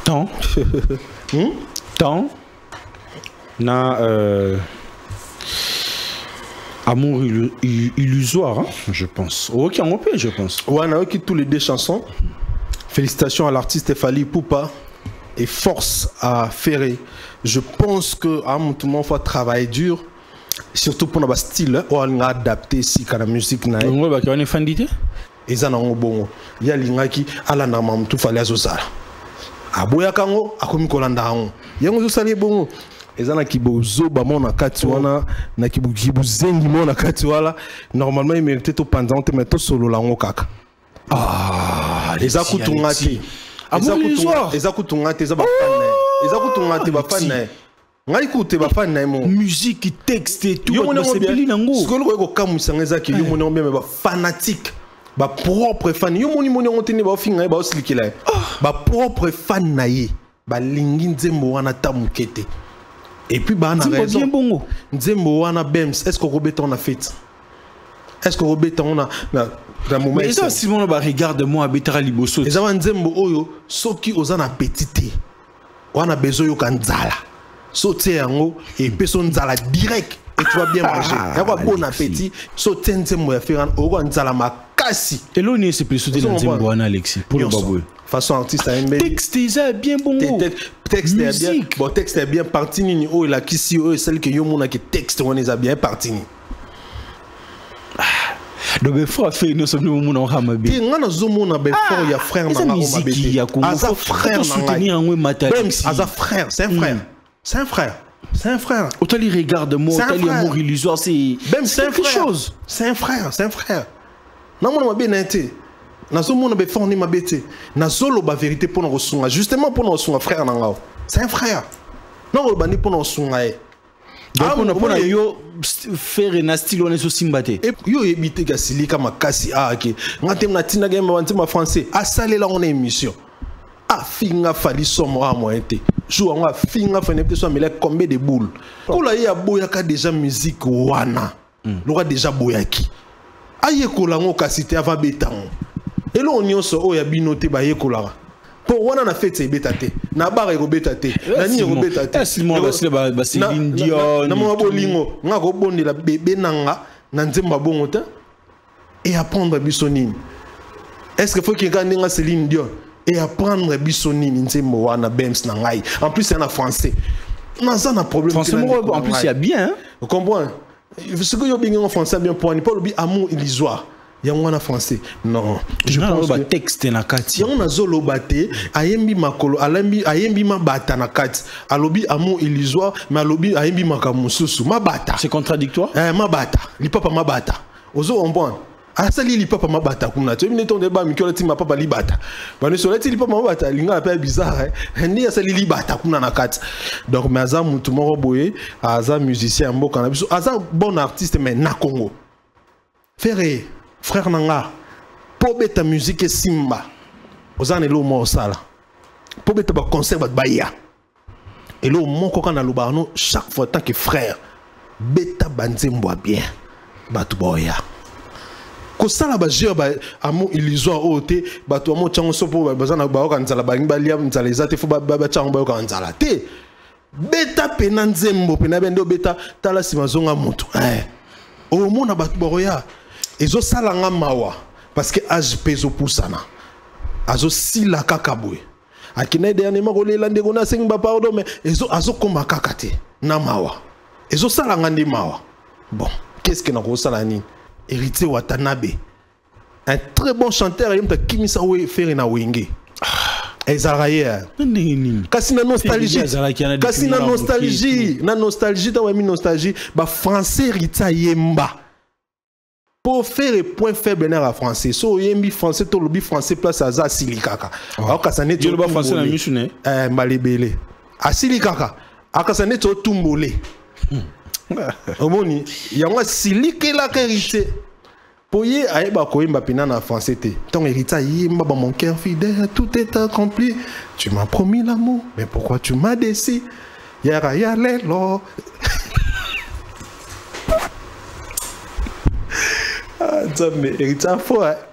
Tant. Tant. Na amour illusoire, hein, je pense. Ok, on peut, je pense. Ouais, on a tous les deux chansons. Félicitations à l'artiste Fally Ipupa et force à Ferré. Je pense que tout le monde faut travailler dur, surtout pour notre style, on a adapté si la musique na. On va faire une fan d'idée. Et ça n'a pas bon. Il y a l'inga qui a la nama tout fallait azosala. Aboya kango akomi kolanda on. Yango zo sali bon. Ezana kibozo ba mona kati wana na kibuzengi mona kati wala normalement il mérite to pendant mais to solo la ngokaka. Ah, les akutungati. Les akutungati za ba fan. Les akutungati ba fan. Ngai koute ba fan na mo. Musique, texte et tout. Yo c'est peli nango. Ce que le ko kamusa ngeza ki yo mona bien ba fanatique. Ba propre fan. Yo moni on teni ba finga ba oslikila. Ba propre fan na ye. Ba lingi nzembo wana tamukete. Et puis, bah, on a raison. Nzembo wana Bems, est-ce que Robert on a fait? Est-ce que Robert on a dans moment? Mais ça, si on regarde-moi à Betara Liboso. Les avant Nzembo oyo, soki ozan appétité. On a besoin yo kanzala. Sauter yango et personne nzala direct et tu vas bien manger. Y a pas bon appétit. Sauter Nzembo ya faire oro nzala makasi. Et là on est plus sauter Nzembo wana Alexis pour le babou. Façon artiste à MB. Texte est bien bon. Texte est bien. Bon texte est bien parti ni oh la qui si oh celle que yo mona que texte on est bien parti ni. Donc be frère fait nous sommes nous mona hamabe. Ti ngana zo mona be frère ya frère na ngomabete. Asa frère soutenir en matériel. Même si asa frère, c'est un frère. C'est un frère. C'est un frère. Autant les regarde-moi, autant les amour illusoire c'est même c'est quelque chose. C'est un frère, c'est un frère. Non mona mabe na été. Nazo mona be forni mabete. Nazo lo ba vérité pour nos sunga justement pour nos sunga frère nangao. C'est un frère. Non lo bani pour nos sunga e. Donc pour yo faire un style on est so simbate. Et yo ebité gasilika makasi ok. Ngatem na tina game wantima français. A salé là on est émission. Ah finga fali somo a moi été. Jou on a finga fa nepte so mele combien de boules. Kola ya boyaka déjà musique wana. Lora déjà boyaki. Aye kola ngo kasité avant betango. Et là, on y a un binoté ba yekola. Pour on a fait ces bétaté. Na bar et bétaté. Na ni bétaté. Si moi ba Céline Dion. Na mo bolingo. Nga ko bonde la bébé nanga na nzemba bongota et apprendre bisonine. Est-ce qu'il faut qu'il gagne nga Céline Dion et apprendre bisonine nzembo wana Bems na ngai. En plus c'est en français. Na ça na problème. Français en plus il y a bien. Vous comprenez? Ce que yo bien en français bien pour ne pas le amour illusoire. Il y a un français. Non. Je pense que texte na kati. Il y a un zolo bate. Ayembi makolo. Ayembi ma bata na kati. Alobi amour illusoire. Mais alobi ayembi makamususu. Ma bata. C'est contradictoire. Ma bata. Li papa ma bata. Ozo on bon. Asali li papa ma bata kuna. Tu me ton débat mikolo ti ma papa li bata. Bani soleti li papa ma bata. Linga appelle bizarre. Ndi asali li bata kuna na kati. Donc mais aza mutu moko boye. Aza musicien mboka na biso. Aza bon artiste mais na Congo. Ferré. Frère Nanga, pour ta musique et Simba, aux années là où sala, pour ta concert de Bahia, et là où mon coca na lubano chaque fois tant que frère, beta banzembo bien, batu boya. Ko sala ba jeu ba amu illusoire oté, batu amu chango sopo bazana ba okanzala ba ngibalia nzala ezate fo ba chango ba okanzala te. Beta penanzembo penabendo beta tala simazonga moto. O mona batu boya. Ezo salanga mawa parce que âge peso poussana azo sila kakabwe akina dernièrement kolela ndeko na sengi pardon mais ezo azo koma kakate na mawa ezo salanga ndi mawa bon qu'est-ce que na ko sala ni Héritier Watanabe un très bon chanteur yemta kimisa we faire na wenge ezaraye kasi na nostalgie na nostalgie ta wemi nostalgie ba français rita yemba. Pour faire les points faibles dans la français, so yembi français to lobi français place à za silikaka. Akasane to lobi français na misune. Malebele. Asilikaka. Akasane to tumbole. Omoni, yanga silike la hérité. Poye aeba ko yemba pina na français te. Ton héritier yemba ba mon cœur fidèle, tout est accompli. Tu m'as promis l'amour, mais pourquoi tu m'as déçu? Yara yalelo. Mais héritier fort.